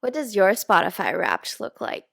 What does your Spotify Wrapped look like?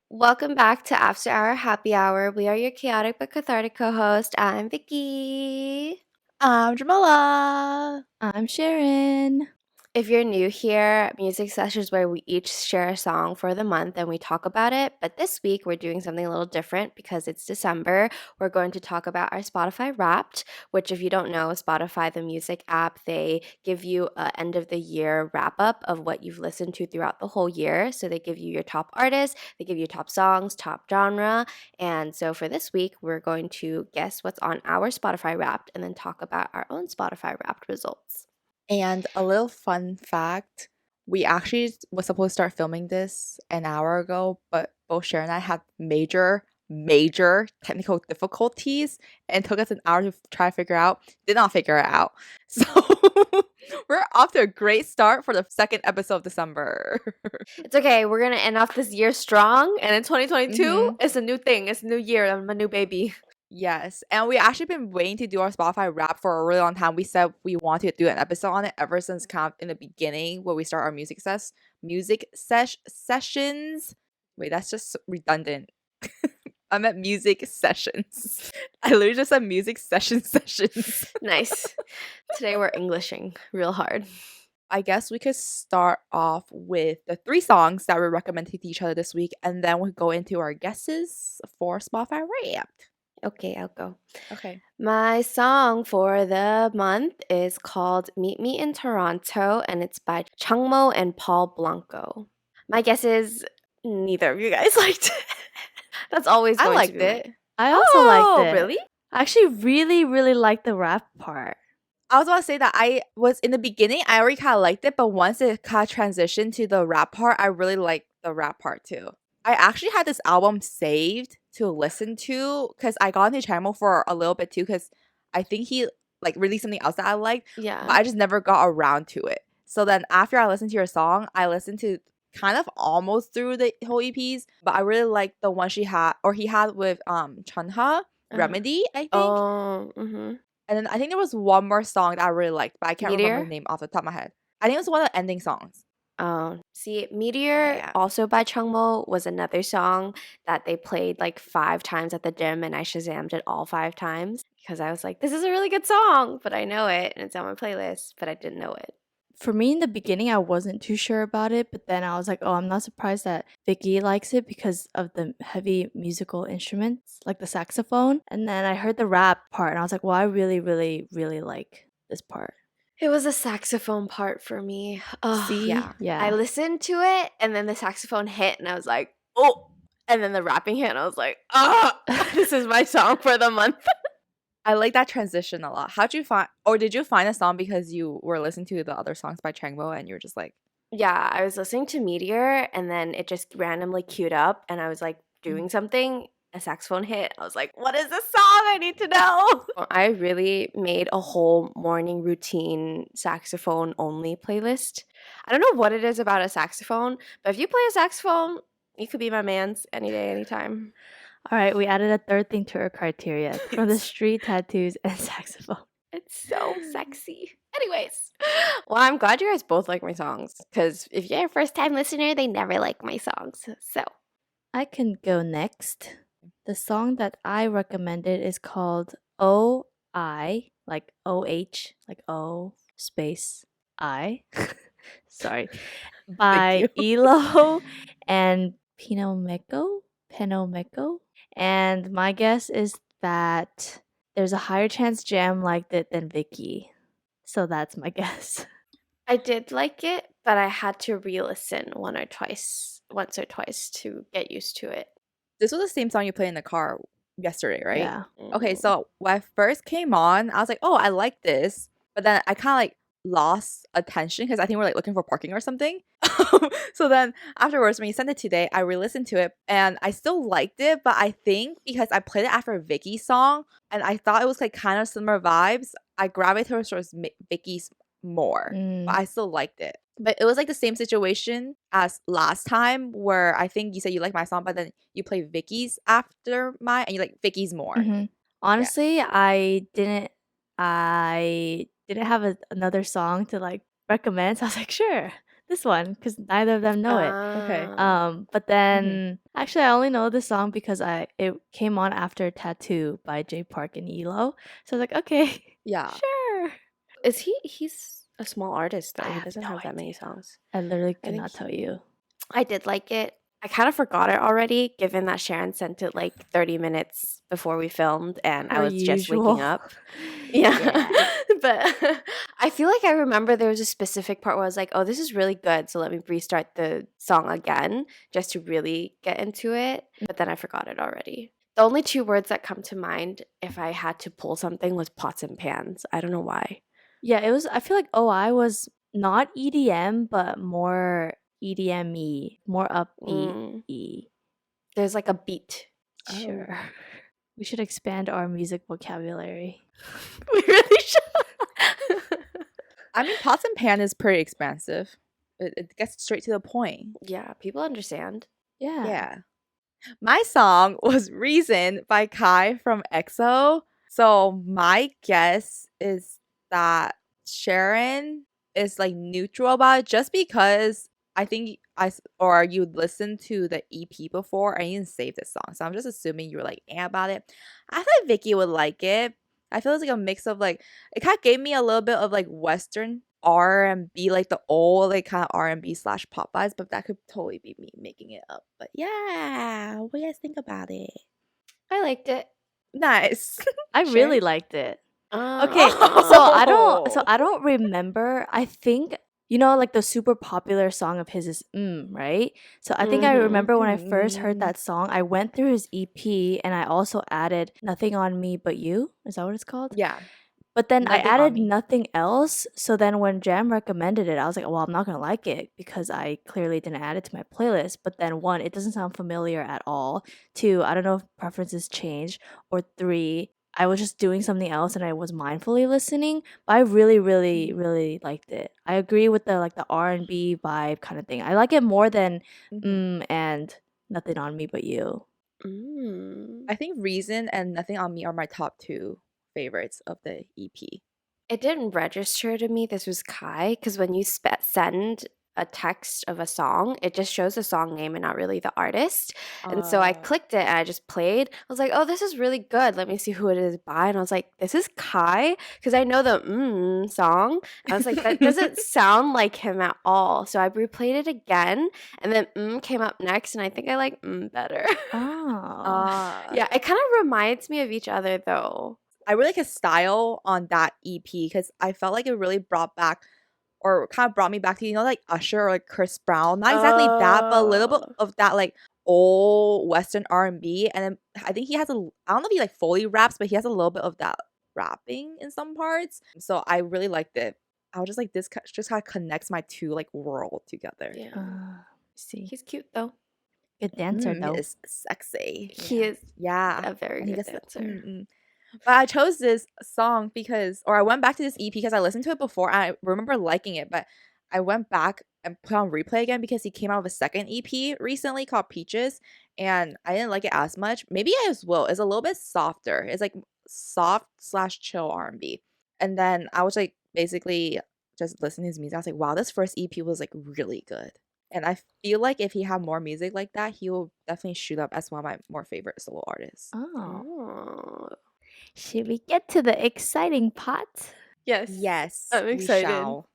Welcome back to After Hour Happy Hour. We are your chaotic but cathartic co-host. I'm Vicky. I'm Jamala. I'm Sharon. If you're new here, music sessions where we each share a song for the month and we talk about it. But this week we're doing something a little different because it's December. We're going to talk about our Spotify Wrapped, which if you don't know, Spotify, the music app, they give you an end of the year wrap up of what you've listened to throughout the whole year. So they give you your top artists, they give you top songs, top genre. And so for this week, we're going to guess what's on our Spotify Wrapped and then talk about our own Spotify Wrapped results. And a little fun fact, we actually was supposed to start filming this an hour ago, but both Sharon and I had major technical difficulties and it took us an hour to try to figure out. Did not figure it out. So we're off to a great start for the second episode of December. It's okay. We're going to end off this year strong. And in 2022, it's a new thing. It's a new year. I'm a new baby. Yes, and we actually been waiting to do our Spotify Wrap for a really long time. We said we wanted to do an episode on it ever since kind of in the beginning when we start our sessions. Wait, that's just redundant. I meant music sessions. I literally just said music sessions. Nice. Today we're Englishing real hard. I guess we could start off with the 3 songs that we recommended to each other this week, and then we'll go into our guesses for Spotify Wrapped. Okay, I'll go. Okay. My song for the month is called Meet Me in Toronto, and it's by CHANGMO and Paul Blanco. My guess is neither of you guys liked it. That's always going I liked to be it. I also liked it. Really? I actually really liked the rap part. I was about to say that I was in the beginning, I already kind of liked it, but once it kind of transitioned to the rap part, I really liked the rap part too. I actually had this album saved to listen to because I got into CHANGMO for a little bit too because I think he like released something else that I liked, Yeah. but I just never got around to it. So then after I listened to your song, I listened to kind of almost through the whole EPs, but I really liked the one he had with Chunha, Remedy, I think. Oh, And then I think there was one more song that I really liked, but I can't remember Meteor? the name off the top of my head. I think it was one of the ending songs. Oh, see, Meteor, Yeah. also by CHANGMO, was another song that they played like 5 times at the gym, and I Shazammed it all 5 times because I was like, this is a really good song, but I know it, and it's on my playlist, but I didn't know it. For me, in the beginning, I wasn't too sure about it, but then I was like, oh, I'm not surprised that Vicky likes it because of the heavy musical instruments, like the saxophone. And then I heard the rap part, and I was like, well, I really like this part. It was a saxophone part for me. Oh, See? yeah. I listened to it, and then the saxophone hit, and I was like, oh, and then the rapping hit, and I was like, this is my song for the month. I like that transition a lot. How'd you find, or did you find a song because you were listening to the other songs by CHANGMO and you were just like, Yeah, I was listening to Meteor, and then it just randomly queued up, and I was like doing something. A saxophone hit. I was like, what is this song? I need to know. I really made a whole morning routine saxophone only playlist. I don't know what it is about a saxophone, but if you play a saxophone, you could be my man's any day, anytime. All right, we added a third thing to our criteria from the street, tattoos, and saxophone. It's so sexy. Anyways, well, I'm glad you guys both like my songs because if you're a first time listener, they never like my songs. So I can go next. The song that I recommended is called O-I, like O-H, like O space I. Sorry. By ELO and Penomeco. And my guess is that there's a higher chance Jam liked it than Vicky. So that's my guess. I did like it, but I had to re-listen once or twice to get used to it. this was the same song you played in the car yesterday, right? Yeah. Okay, so when I first came on, I was like, oh, I like this. But then I kind of like lost attention because I think we're like looking for parking or something. So then afterwards, when you sent it today, I re-listened to it and I still liked it. But I think because I played it after Vicky's song and I thought it was like kind of similar vibes, I gravitated towards Vicky's more, but Mm. I still liked it. But it was like the same situation as last time where I think you said you like my song, but then you play Vicky's after mine and you like Vicky's more. Mhm. Yeah. Honestly, I didn't have another song to, like, recommend, so I was like, "Sure, this one," because neither of them know it. Okay. But Mhm. then actually, I only know this song because it came on after "Tattoo" by Jay Park and ELO, so I was like, "Okay, Yeah. sure." He's a small artist I though. He have doesn't no have that many idea. songs. I literally I could think not tell you. I did like it. I kind of forgot it already, given that Sharon sent it like 30 minutes before we filmed and I Per was just waking usual. up. Yeah. Yeah. But I feel like I remember there was a specific part where I was like, oh, this is really good. So let me restart the song again just to really get into it. But then I forgot it already. The only two words that come to mind if I had to pull something was pots and pans. I don't know why. Yeah, it was I feel like OI was not EDM, but more EDM-y, more Mm, upbeat-y. there's like a beat. Oh. Sure. We should expand our music vocabulary. We really should. I mean, pots and pan is pretty expensive. It gets straight to the point. Yeah, people understand. Yeah. Yeah. My song was Reason by Kai from EXO. So my guess is that Sharon is like neutral about it just because I think or you listened to the EP before and you didn't save this song. So I'm just assuming you were like about it. I thought Vicky would like it. I feel it's like a mix of like it kind of gave me a little bit of like Western R&B, like the old like kind of R&B slash pop vibes, but that could totally be me making it up. But yeah, what do you guys think about it? I liked it. Nice. I Sharon? really liked it. Okay, so Oh. I don't remember. I think like the super popular song of his is right? So I think I Mhm. remember when I first heard Mm, that song, I went through his EP and I also added Nothing on Me But You. Is that what it's called? yeah, But then I nothing on added me. nothing else. So then when Jam recommended it, I was like, well, I'm not gonna like it because I clearly didn't add it to my playlist. But then one, it doesn't sound familiar at all. Two, I don't know if preferences change. Or three, I was just doing something else and I was mindfully listening. But I really, really, Mm, really liked it. I agree with the R&B vibe kind of thing. I like it more than mhm. and Nothing on Me But You. Mm. I think Reason and Nothing on Me are my top two favorites of the EP. It didn't register to me this was Kai because when you send a text of a song, it just shows the song name and not really the artist. And so I Uh, clicked it and I just played. I was like, oh, this is really good. Let me see who it is by. And I was like, this is Kai because I know the song. I was like, that doesn't sound like him at all. So I replayed it again and then came up next. And I think I like better. Oh. uh, Yeah, it kind of reminds me of each other though. I really like his style on that EP because I felt like it really brought back or kind of brought me back to like Usher or like Chris Brown. Not exactly that, but a little bit Oh. of that like old Western R&B. And then I think he has I don't know if he like fully raps, but he has a little bit of that rapping in some parts. So I really liked it. I was just like this just kind of connects my two like world together. Yeah. See. He's cute though. Good dancer He though. is sexy. He is Yeah. a very And he good gets the dancer. But I chose this song because, or I went back to this EP because I listened to it before and I remember liking it, but I went back and put on replay again because he came out with a second EP recently called Peaches and I didn't like it as much. Maybe I just will. It's a little bit softer. It's like soft slash chill R&B. And then I was like basically just listening to his music. I was like, wow, this first EP was like really good. And I feel like if he had more music like that, he will definitely shoot up as one of my more favorite solo artists. Oh. Oh. Should we get to the exciting part? Yes. Yes, I'm we excited. shall.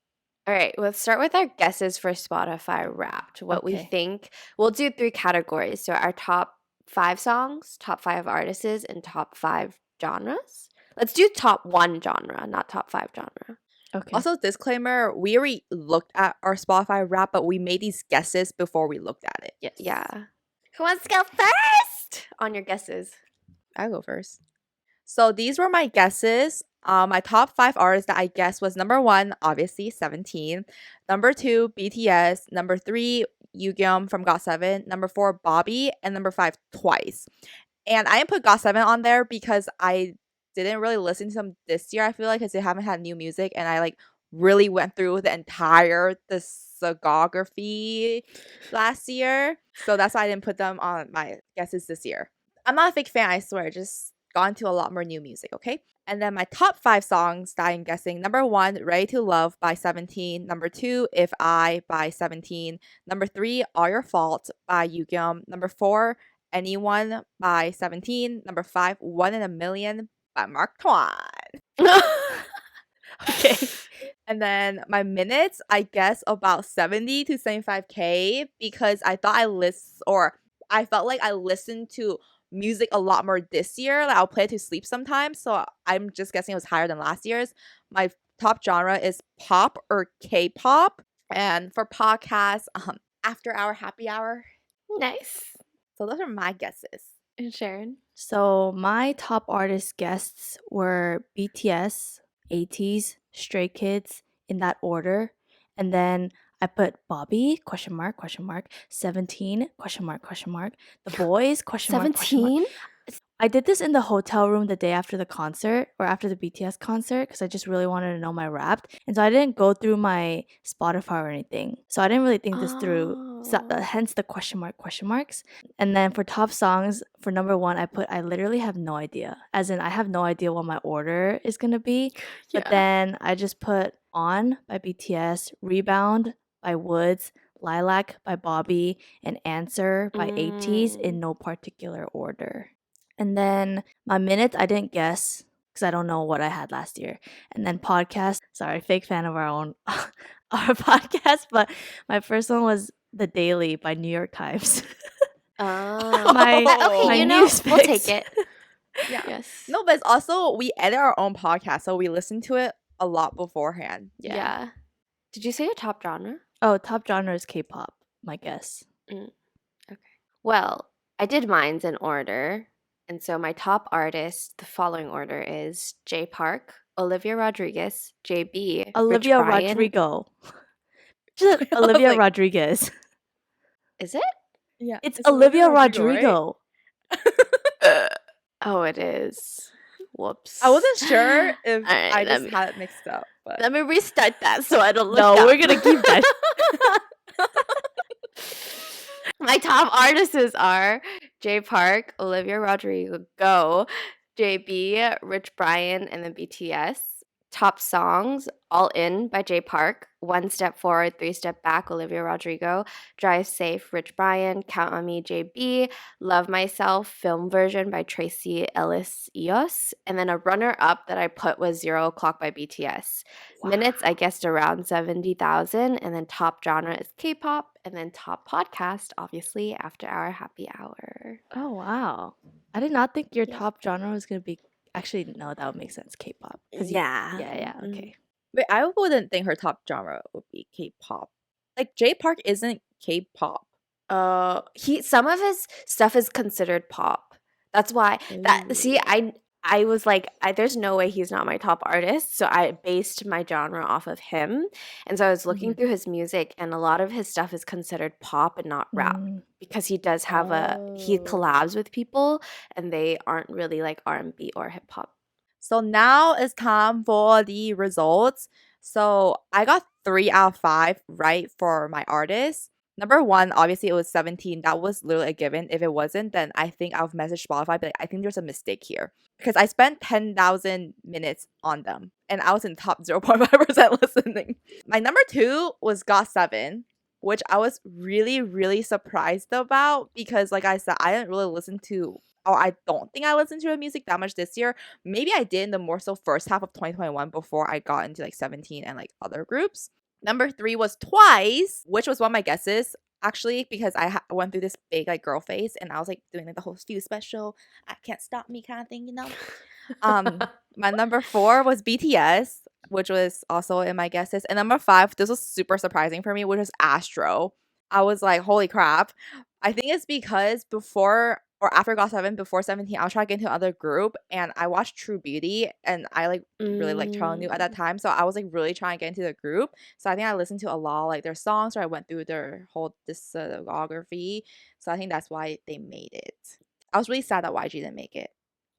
All right, let's start with our guesses for Spotify Wrapped. What we Okay. think. We'll do 3 categories. So our top 5 songs, top 5 artists, and top 5 genres. Let's do top 1 genre, not top 5 genre. Okay. Also, disclaimer, we already looked at our Spotify wrap, but we made these guesses before we looked at it. Yes. Yeah. Who wants to go first on your guesses? I'll go first. So these were my guesses. My top 5 artists that I guessed was number 1, obviously 17. Number 2, BTS. Number 3, Yugyeom from GOT7. Number 4, Bobby, and number 5, Twice. And I didn't put GOT7 on there because I didn't really listen to them this year. I feel like because they haven't had new music, and I like really went through the entire discography last year. So that's why I didn't put them on my guesses this year. I'm not a fake fan, I swear. Just got into a lot more new music, okay? And then my top 5 songs that I'm guessing. Number 1, Ready to Love by 17. Number 2, If I by 17. Number 3, All Your Fault by Yugyeom. Number 4, Anyone by 17. Number 5, One in a Million by Mark Twain. Okay. And then my minutes, I guess about 70 to 75K because I thought I felt like I listened to music a lot more this year. Like I'll play it to sleep sometimes. So I'm just guessing it was higher than last year's. My top genre is pop or K-pop. And for podcasts, after hour happy hour. Nice. So those are my guesses. And Sharon? So my top artist guests were BTS, ATEEZ, Stray Kids in that order. And then I put Bobby, question mark, 17, question mark, The Boys, question mark, question mark. 17? I did this in the hotel room the day after the concert or after the BTS concert because I just really wanted to know my Wrapped. And so I didn't go through my Spotify or anything. So I didn't really think this through. So, Oh. hence the question marks. And then for top songs, for number 1, I literally have no idea. As in, I have no idea what my order is going to be. But Yeah. then I just put On by BTS, Rebound by Woods, Lilac by Bobby, and Answer by ATEEZ in no particular order. And then my minutes, I didn't guess because I don't know what I had last year. And then podcast, sorry, fake fan of our own our podcast, but my first one was The Daily by New York Times. Oh. My- okay, my you know, news we'll picks. take it. Yeah. Yes. No, but it's also we edit our own podcast, so we listen to it a lot beforehand. Yeah. Did you say your top genre? Oh, top genre is K-pop, my guess. Well, I did mine's in order. And so my top artist, the following order is J Park, Olivia Rodriguez, JB, Olivia Rich Brian. Rodrigo. Just Olivia like- Rodriguez. Is it? Yeah. It's Olivia Rodrigo. Right? Oh, it is. Whoops. I wasn't sure if Alright, I let just me- had it mixed up, but Let me restart that so I don't look No, up. we're gonna keep that. My top artists are J Park, Olivia Rodrigo, JB, Rich Brian, and then BTS. Top songs, All In by J Park, One Step Forward, Three Step Back, Olivia Rodrigo, Drive Safe, Rich Brian, Count on Me, JB, Love Myself, film version by Tracy Ellis Eos, and then a runner-up that I put was 0 O'Clock by BTS. Minutes, I guessed around 70,000, and then top genre is K-pop, and then top podcast, obviously, After Hour Happy Hour. Oh wow. I did not think your Yeah. top genre was gonna be actually no, that would make sense. K-pop. 'Cause you- Yeah. yeah, Mhm. okay. wait, I wouldn't think her top genre would be K-pop. Like J Park isn't K-pop. Some of his stuff is considered pop. That's why I was like, there's no way he's not my top artist. So I based my genre off of him. And so I was looking through his music, and a lot of his stuff is considered pop and not rap Mm, because he does have he Oh. collabs with people, and they aren't really like R&B or hip hop. So now it's time for the results. So I got 3 out of 5 right for my artist. Number 1, obviously it was 17. That was literally a given. If it wasn't, then I think I'll message Spotify, but I think there's a mistake here. Because I spent 10,000 minutes on them. And I was in top 0.5% listening. My number 2 was GOT7, which I was really, really surprised about. Because like I said, I didn't really listen to, or I don't think I listened to the music that much this year. Maybe I did in the more so first half of 2021 before I got into like 17 and like other groups. Number 3 was Twice, which was one of my guesses actually because I went through this big like girl phase and I was like doing like the whole Fuse special, I can't stop me kind of thing, you know. My number 4 was BTS, which was also in my guesses, and number 5, this was super surprising for me, which was Astro. I was like, holy crap. I think it's because before or after GOT7, before 17, I was trying to get into another group and I watched True Beauty and I like really like Charlie at that time. So I was like really trying to get into the group. So I think I listened to a lot of like their songs, or I went through their whole discography. So I think that's why they made it. I was really sad that YG didn't make it.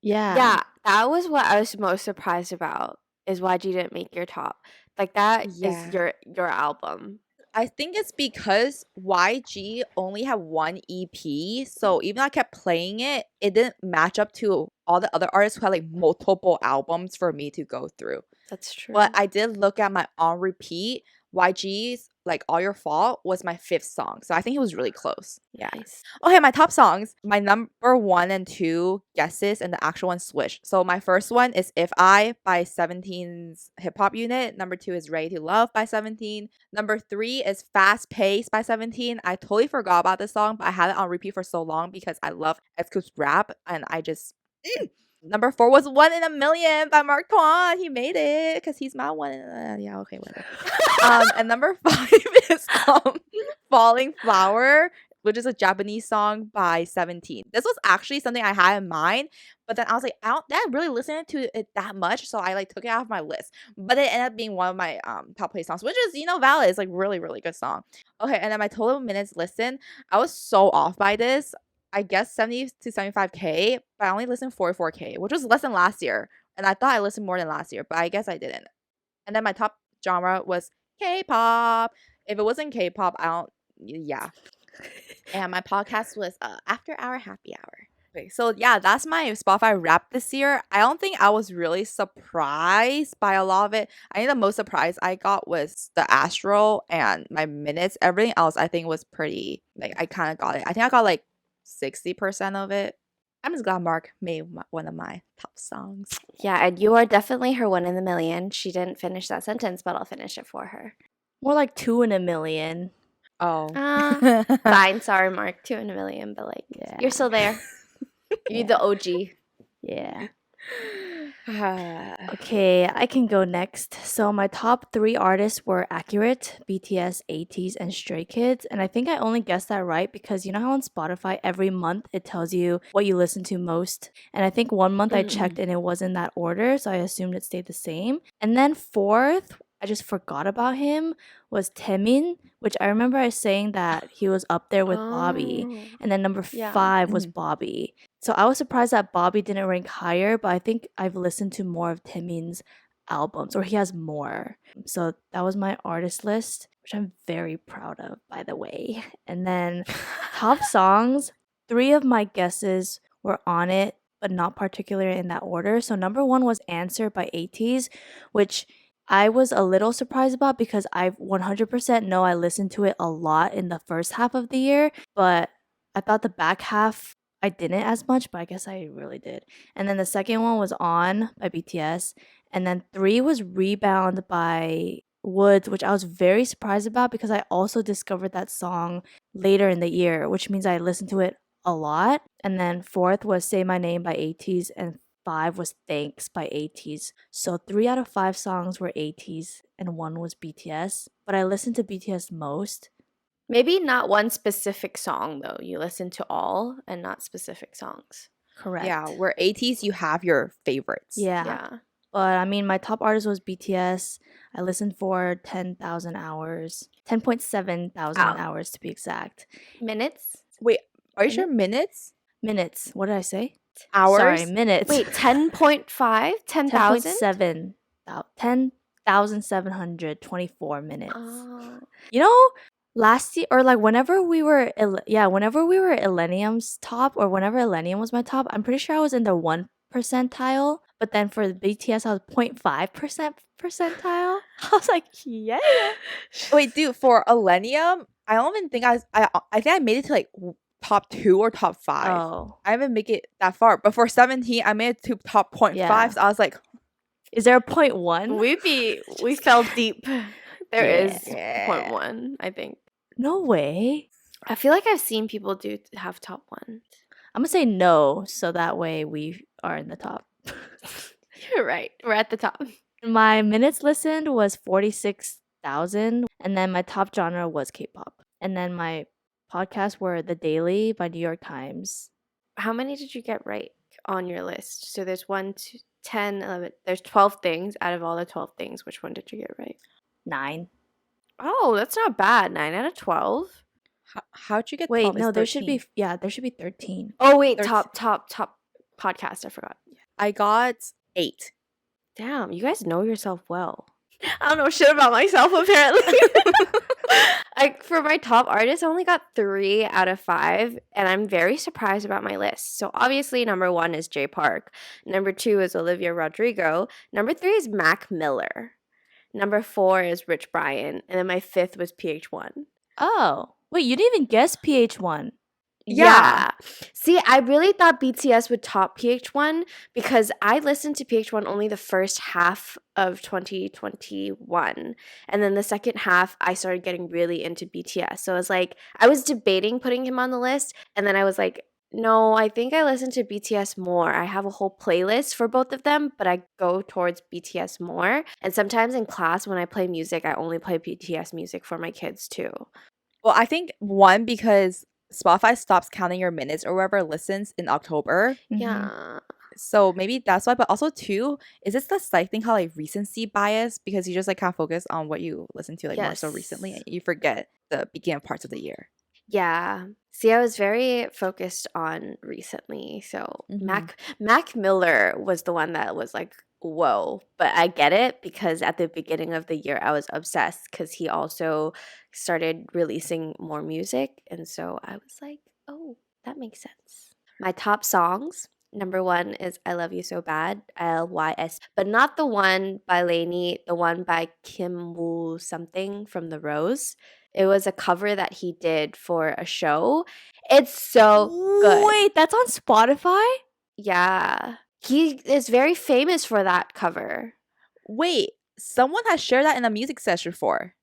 yeah. Yeah, that was what I was most surprised about. is YG didn't make your top. Like that is Yeah. your album. I think it's because YG only had one EP, so even though I kept playing it, it didn't match up to all the other artists who had like multiple albums for me to go through. That's true. But I did look at my on repeat. YG's like All Your Fault was my 5th song. So I think it was really close. Yeah. Nice. Okay, my top songs. My number 1 and 2 guesses and the actual one switched. So my first one is If I by 17's hip hop unit. Number 2 is Ready to Love by 17. Number 3 is Fast Pace by 17. I totally forgot about this song, but I had it on repeat for so long because I love X-Coup's rap and I just Number 4 was One in a Million by Mark Twain. He made it because he's my one. Yeah, okay, whatever. And number 5 is Falling Flower, which is a Japanese song by 17. This was actually something I had in mind, but then I was like, I didn't really listen to it that much, so I like took it off my list. But it ended up being one of my top play songs, which is valid. It's like really really good song. Okay, and then my total minutes listened, I was so off by this. I guess 70 to 75K, but I only listened 44K, which was less than last year. And I thought I listened more than last year, but I guess I didn't. And then my top genre was K-pop. If it wasn't K-pop, yeah. And my podcast was After Hour Happy Hour. Okay, so yeah, that's my Spotify wrap this year. I don't think I was really surprised by a lot of it. I think the most surprise I got was the Astro and my minutes. Everything else I think was pretty, like, I kind of got it. I think I got like 60% of it. I'm just glad Mark made one of my top songs. Yeah, and you are definitely her one in a million. She didn't finish that sentence, but I'll finish it for her. More like 2 in a million. Oh. Fine, sorry, Mark. 2 in a million, but like, Yeah. you're still there. You're the OG. Yeah. Okay, I can go next. So my top 3 artists were Accurate, BTS, ATEEZ, and Stray Kids. And I think I only guessed that right because you know how on Spotify every month it tells you what you listen to most. And I think one month I checked and it was in that order, so I assumed it stayed the same. And then 4th, I just forgot about him, was Taemin, which I remember I saying that he was up there with Bobby. And then number Yeah. 5 was Bobby. So I was surprised that Bobby didn't rank higher, but I think I've listened to more of Taemin's albums, or he has more. So that was my artist list, which I'm very proud of, by the way. And then top songs, 3 of my guesses were on it, but not particularly in that order. So number 1 was Answer by ATEEZ, which I was a little surprised about because I 100% know I listened to it a lot in the first half of the year, but I thought the back half I didn't as much, but I guess I really did. And then the second one was On by BTS. And then 3 was Rebound by Woods, which I was very surprised about because I also discovered that song later in the year, which means I listened to it a lot. And then 4th was Say My Name by ATEEZ, and 5 was Thanks by ATEEZ. So 3 out of 5 songs were ATEEZ and 1 was BTS. But I listened to BTS most. Maybe not one specific song though. You listen to all and not specific songs. Correct. Yeah, where ATEEZ you have your favorites. Yeah. But I mean, my top artist was BTS. I listened for 10,000 hours, 10.7 thousand hours to be exact. Minutes? Wait, are you sure minutes? Minutes. What did I say? Hours? Sorry, minutes. Wait, 10.5? 10,000? 10.7. 10,724 minutes. Oh. You know, last year, or like whenever we were Illenium's top, or whenever Illenium was my top, I'm pretty sure I was in the 1 percentile. But then for the BTS, I was 0.5% percentile. I was like, yeah. Wait, dude, for Illenium, I don't even think I think I made it to like top 2 or top 5. Oh. I didn't make it that far. But for 17, I made it to top 0.5. Yeah. So I was like, is there a 0.1? We fell deep. There is Yeah. 0.1, I think. No way. I feel like I've seen people have top ones. I'm gonna say no, so that way we are in the top. You're right. We're at the top. My minutes listened was 46,000, and then my top genre was K-pop. And then my podcasts were The Daily by New York Times. How many did you get right on your list? So there's 1, 2, 10, 11. There's 12 things. Out of all the 12 things, which one did you get right? 9. Oh, that's not bad. 9 out of 12. how'd you get 12? Wait, It's no, there should 13. be there should be 13. Oh wait, There's- top podcast. I forgot. I got 8. Damn, you guys know yourself well. I don't know shit about myself apparently. For my top artists, I only got 3 out of 5, and I'm very surprised about my list. So obviously, number 1 is Jay Park. Number 2 is Olivia Rodrigo. Number 3 is Mac Miller. Number 4 is Rich Brian, and then my 5th was PH1. Oh, wait, you didn't even guess PH1. Yeah. See, I really thought BTS would top PH1 because I listened to PH1 only the first half of 2021. And then the second half, I started getting really into BTS. So I was like, I was debating putting him on the list. And then I was like, no, I think I listen to BTS more. I have a whole playlist for both of them, but I go towards BTS more. And sometimes in class, when I play music, I only play BTS music for my kids too. Well, I think one, because Spotify stops counting your minutes or whoever listens in October. Yeah. So maybe that's why. But also, two, is this the slight thing called like recency bias? Because you just like kind of focus on what you listen to like more so recently, Yes. and you forget the beginning parts of the year. Yeah. See, I was very focused on recently. So Mac Miller was the one that was like, whoa. But I get it because at the beginning of the year I was obsessed because he also started releasing more music. And so I was like, oh, that makes sense. My top songs. Number 1 is I Love You So Bad, ILYS, but not the one by Lainey, the one by Kim Woo something from The Rose. It was a cover that he did for a show. It's so good. Wait, that's on Spotify? Yeah. He is very famous for that cover. Wait, someone has shared that in a music session before.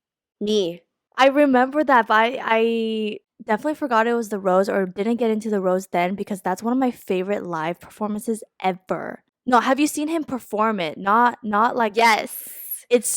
Me. I remember that, but I definitely forgot it was The Rose or didn't get into The Rose then because that's one of my favorite live performances ever. No, have you seen him perform it? Not like Yes. it's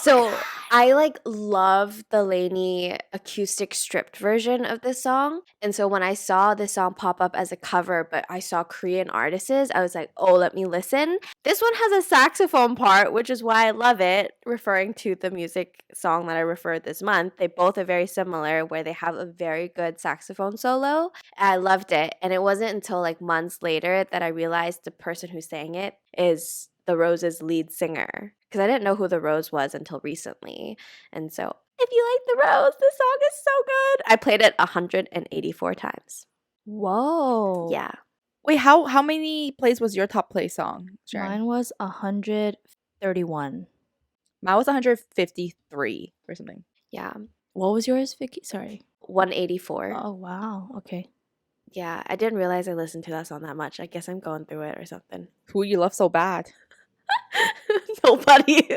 so So I like love the Lainey acoustic stripped version of this song. And so when I saw this song pop up as a cover, but I saw Korean artists, I was like, oh, let me listen. This one has a saxophone part, which is why I love it, referring to the music song that I referred this month. They both are very similar, where they have a very good saxophone solo. I loved it. And it wasn't until like months later that I realized the person who sang it is The Rose's lead singer. Because I didn't know who The Rose was until recently. And so, if you like The Rose, this song is so good. I played it 184 times. Whoa. Yeah. Wait, how many plays was your top play song, Sharon? Mine was 131. Mine was 153 or something. Yeah. What was yours, Vicky? Sorry. 184. Oh, wow. Okay. Yeah. I didn't realize I listened to that song that much. I guess I'm going through it or something. Who you love so bad? Nobody.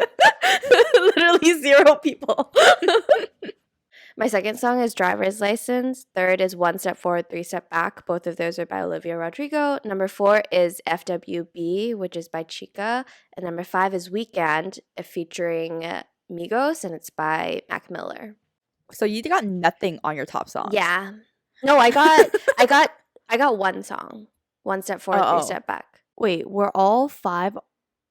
Literally 0 people. My second song is Driver's License. Third is One Step Forward, Three Step Back. Both of those are by Olivia Rodrigo. Number 4 is FWB, which is by Chica. And number 5 is Weekend, featuring Migos, and it's by Mac Miller. So you got nothing on your top songs. Yeah. No, I got one song. One Step Forward, Three Step Back. Wait, were all 5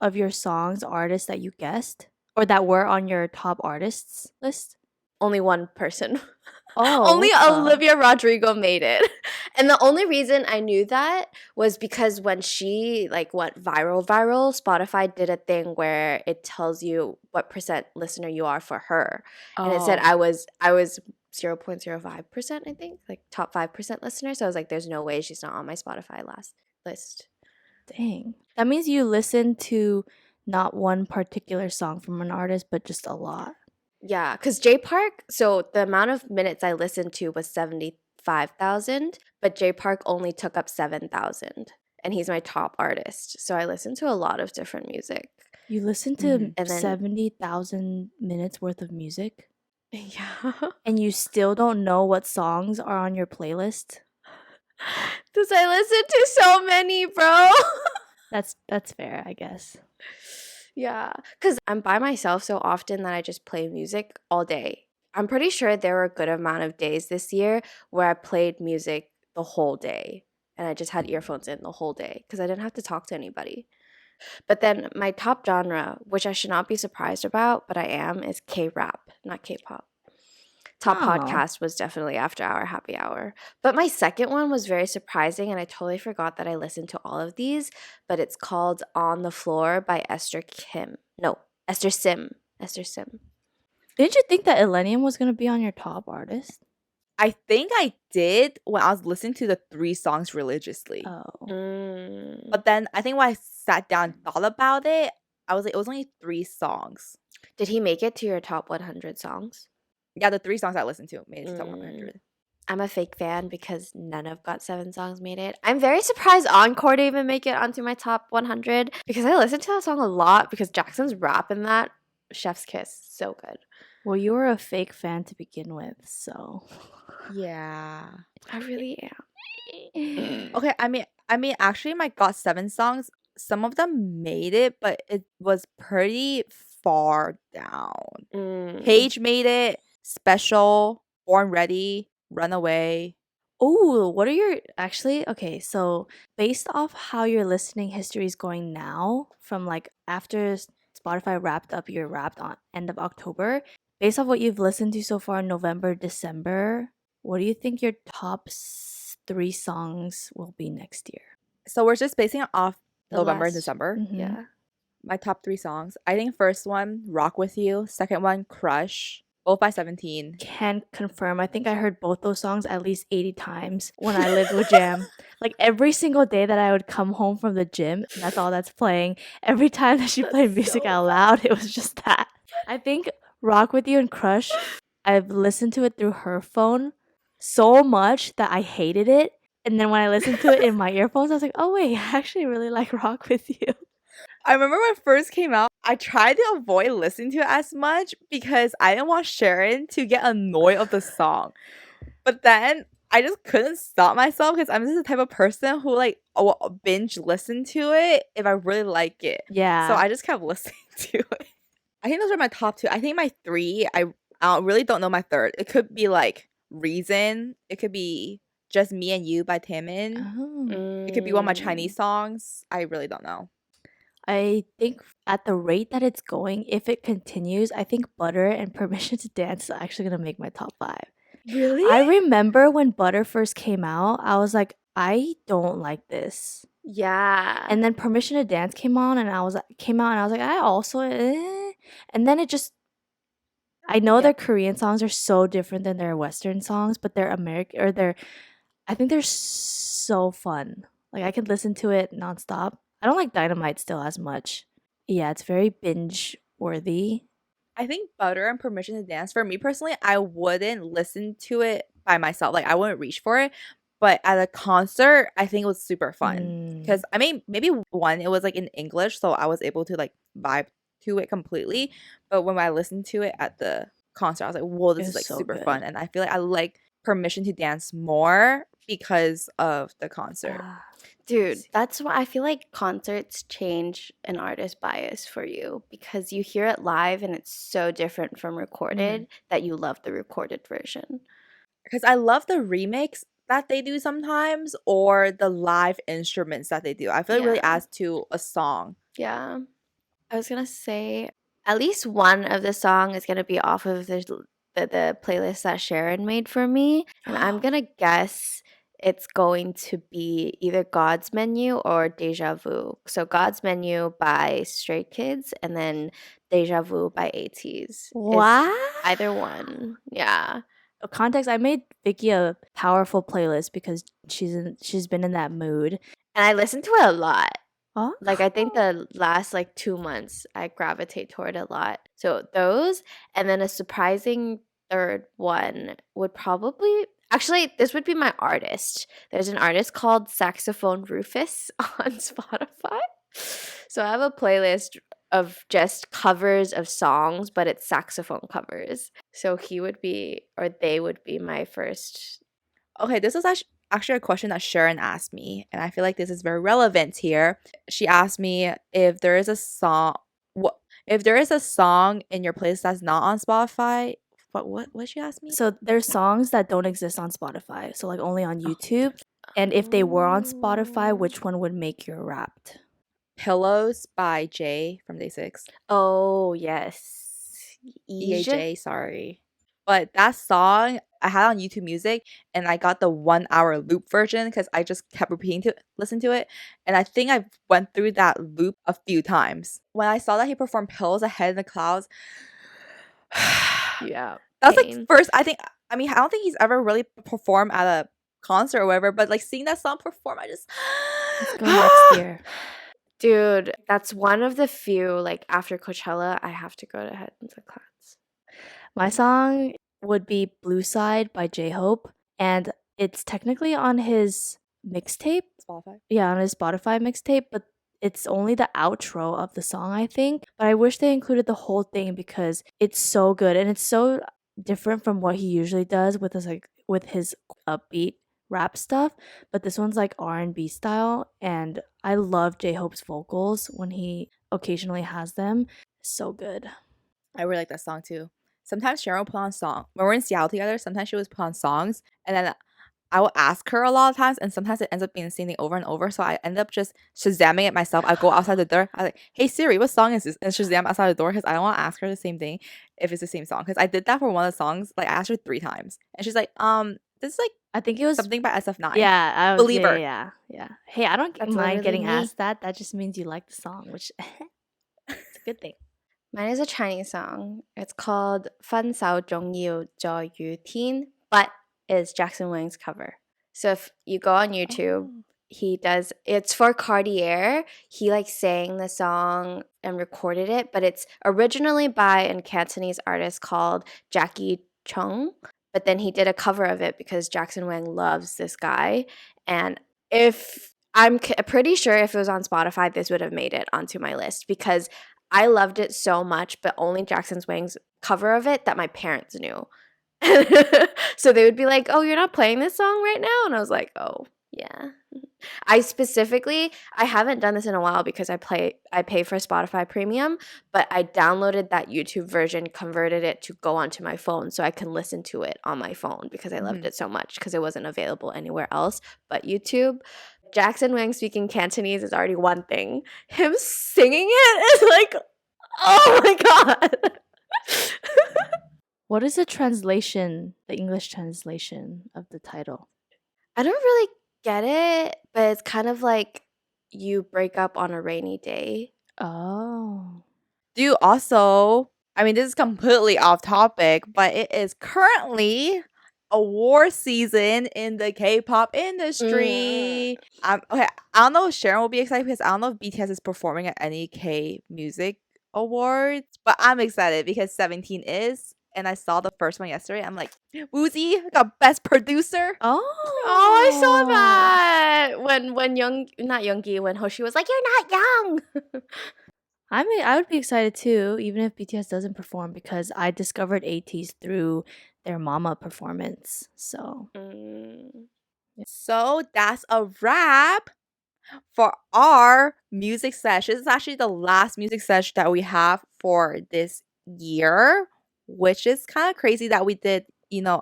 of your songs artists that you guessed? Or that were on your top artists list? Only one person. Oh, Only Olivia Rodrigo made it. And the only reason I knew that was because when she like went viral, Spotify did a thing where it tells you what percent listener you are for her. And it said I was 0.05%, I think, like top 5% listener. So I was like, there's no way she's not on my Spotify list. Dang. That means you listen to not one particular song from an artist, but just a lot. Yeah, because Jay Park, so the amount of minutes I listened to was 75,000, but Jay Park only took up 7,000, and he's my top artist. So I listen to a lot of different music. You listen to And then 70,000 minutes worth of music? Yeah. And you still don't know what songs are on your playlist? Because I listen to so many, bro. That's fair, I guess. Yeah, because I'm by myself so often that I just play music all day. I'm pretty sure there were a good amount of days this year where I played music the whole day and I just had earphones in the whole day because I didn't have to talk to anybody. But then my top genre, which I should not be surprised about, but I am, is K-rap, not K-pop. Top Oh. podcast was definitely After Hour Happy Hour. But my second one was very surprising, and I totally forgot that I listened to all of these. But it's called On the Floor by Esther Kim. No, Esther Sim. Esther Sim. Didn't you think that Illenium was gonna be on your top artist? I think I did when I was listening to the 3 songs religiously. Oh. Mm. But then I think when I sat down and thought about it, I was like, it was only 3 songs. Did he make it to your top 100 songs? Yeah, the 3 songs I listened to made it to top Mm. 100. I'm a fake fan because none of Got7 songs made it. I'm very surprised Encore didn't even make it onto my top 100 because I listened to that song a lot because Jackson's rap in that, Chef's Kiss, so good. Well, you were a fake fan to begin with, so. Yeah. I really am. Okay, I mean actually my got 7 songs, some of them made it, but it was pretty far down. Mm. Paige made it, Special, Born Ready, Runaway. Oh, what are your actually okay, so based off how your listening history is going now, from like after Spotify wrapped up your wrapped on end of October, based off what you've listened to so far in November, December, what do you think your top 3 songs will be next year? So we're just basing it off The November and last- December. Mhm. Yeah. My top 3 songs. I think first one, Rock With You. Second one, Crush. Both by 17. Can confirm. I think I heard both those songs at least 80 times when I lived with Jam. Like every single day that I would come home from the gym, that's all that's playing. Every time that she played music out loud, it was just that. I think Rock With You and Crush, I've listened to it through her phone so much that I hated it. And then when I listened to it in my earphones, I was like, oh wait, I actually really like Rock With You. I remember when it first came out, I tried to avoid listening to it as much because I didn't want Sharon to get annoyed of the song. But then I just couldn't stop myself because I'm just the type of person who like will binge listen to it if I really like it. Yeah. So I just kept listening to it. I think those are my top 2. I think my 3, I really don't know my third. It could be like Reason. It could be Just Me and You by Taemin. Oh. It could be one of my Mm. Chinese songs. I really don't know. I think at the rate that it's going, if it continues, I think Butter and Permission to Dance is actually gonna make my top 5. Really? I remember when Butter first came out, I was like, I don't like this. Yeah. And then Permission to Dance came out, and I was like, I also, and then it just. I know their Yep. Korean songs are so different than their Western songs, but they're American or they're. I think they're so fun. Like I could listen to it nonstop. I don't like Dynamite still as much. Yeah, it's very binge worthy. I think Butter and Permission to Dance, for me personally, I wouldn't listen to it by myself. Like I wouldn't reach for it. But at a concert, I think it was super fun. Because I mean, maybe one, it was like in English, so I was able to like vibe to it completely. But when I listened to it at the concert, I was like, whoa, this It is was like so super good. fun. And I feel like I like Permission to Dance more because of the concert. Dude, that's why I feel like concerts change an artist bias for you because you hear it live and it's so different from recorded that you love the recorded version. Because I love the remix that they do sometimes or the live instruments that they do. I feel like it really Yeah. adds to a song. Yeah. I was gonna say at least one of the song is gonna be off of the playlist that Sharon made for me. And I'm gonna guess it's going to be either God's Menu or Deja Vu. So God's Menu by Stray Kids and then Deja Vu by ATEEZ. Wow. Either one. Yeah. Context, I made Vicky a powerful playlist because she's been in that mood. And I listen to it a lot. Oh, Like I think the last like 2 months I gravitate toward a lot. So those and then a surprising third one would probably actually this would be my artist. There's an artist called Saxophone Rufus on Spotify. So I have a playlist of just covers of songs, but it's saxophone covers. So he would be or they would be my first. Okay, this was actually a question that Sharon asked me, and I feel like this is very relevant here. She asked me if there is a song, if there is a song in your playlist that's not on Spotify. What did she ask me? so there's songs that don't exist on Spotify, so like only on YouTube. And if they were on Spotify, which one would make your Wrapped? Pillows by Jay from Day 6. Oh yes. EAJ, sorry. But that song I had on YouTube Music, and I got the 1 hour loop version because I just kept repeating to listen to it. And I think I went through that loop a few times. When I saw that he performed Pills Ahead in the Clouds, Yeah. that was like Pain. first. I mean, I don't think he's ever really performed at a concert or whatever. But like seeing that song perform, I just Let's go next year. Dude, that's one of the few, like, after Coachella, I have to go to Head into the Clouds. My song would be Blue Side by J-Hope, and it's technically on his mixtape. Spotify. Yeah, on his Spotify mixtape, but it's only the outro of the song, I think. But I wish they included the whole thing because it's so good and it's so different from what he usually does with his upbeat rap stuff. But this one's like R&B style, and I love J-Hope's vocals when he occasionally has them. So good. I really like that song too. Sometimes Sharon will put on song when we're in Seattle together. Sometimes she would put on songs, and then I will ask her a lot of times, and sometimes it ends up being the same thing over and over. So I end up just Shazamming it myself. I go outside the door. I like, hey Siri, what song is this? And Shazam outside the door because I don't want to ask her the same thing if it's the same song. Because I did that for one of the songs. Like I asked her 3 times, and she's like, this is like I think it was something by SF9. Yeah, I was Believer. Yeah. Hey, I don't That's mind literally getting me. asked that. That just means you like the song, which it's a good thing. Mine is a Chinese song. It's called 分手總要在雨天, but is Jackson Wang's cover. So if you go on YouTube, it's for Cartier. He like sang the song and recorded it, but it's originally by a Cantonese artist called Jackie Chung. But then he did a cover of it because Jackson Wang loves this guy. And I'm pretty sure if it was on Spotify, this would have made it onto my list because I loved it so much, but only Jackson Wang's cover of it that my parents knew. So they would be like, "Oh, you're not playing this song right now?" And I was like, "Oh, yeah." I haven't done this in a while because I pay for Spotify Premium, but I downloaded that YouTube version, converted it to go onto my phone so I can listen to it on my phone because I loved it so much because it wasn't available anywhere else but YouTube. Jackson Wang speaking Cantonese is already one thing. Him singing it is like, oh my god. What is the English translation of the title? I don't really get it, but it's kind of like you break up on a rainy day. Oh. Do you also, I mean, this is completely off topic, but it is currently award season in the K-pop industry. Okay, I don't know if Sharon will be excited because I don't know if BTS is performing at any K music awards, but I'm excited because 17 is, and I saw the first one yesterday. I'm like, Woozy got best producer. Oh, I saw that when not Yoongi, when Hoshi was like, "You're not young." I would be excited too, even if BTS doesn't perform, because I discovered ATEEZ through their Mama performance. So So that's a wrap for our music session. This is actually the last music session that we have for this year, which is kind of crazy that we did,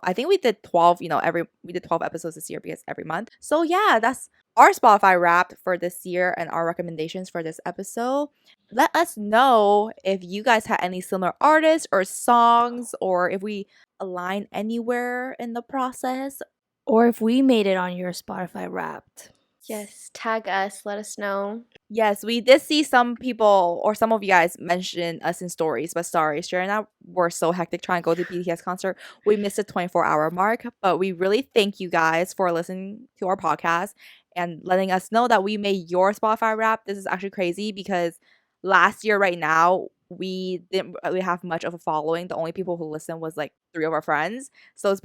I think we did 12, we did 12 episodes this year because every month. So yeah, that's our Spotify wrap for this year and our recommendations for this episode. Let us know if you guys had any similar artists or songs, or if we align anywhere in the process. or if we made it on your Spotify Wrapped. Yes, tag us, let us know. Yes, we did see some people or some of you guys mention us in stories, but sorry, Sharon and I were so hectic trying to go to the BTS concert. We missed the 24-hour mark, but we really thank you guys for listening to our podcast and letting us know that we made your Spotify wrap. This is actually crazy because last year right now, we didn't really have much of a following. The only people who listened was like 3 of our friends. So it's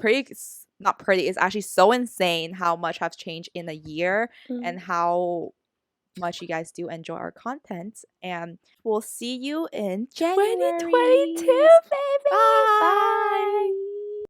not pretty. It's actually so insane how much has changed in a year and how much you guys do enjoy our content, and we'll see you in January. 2022, baby!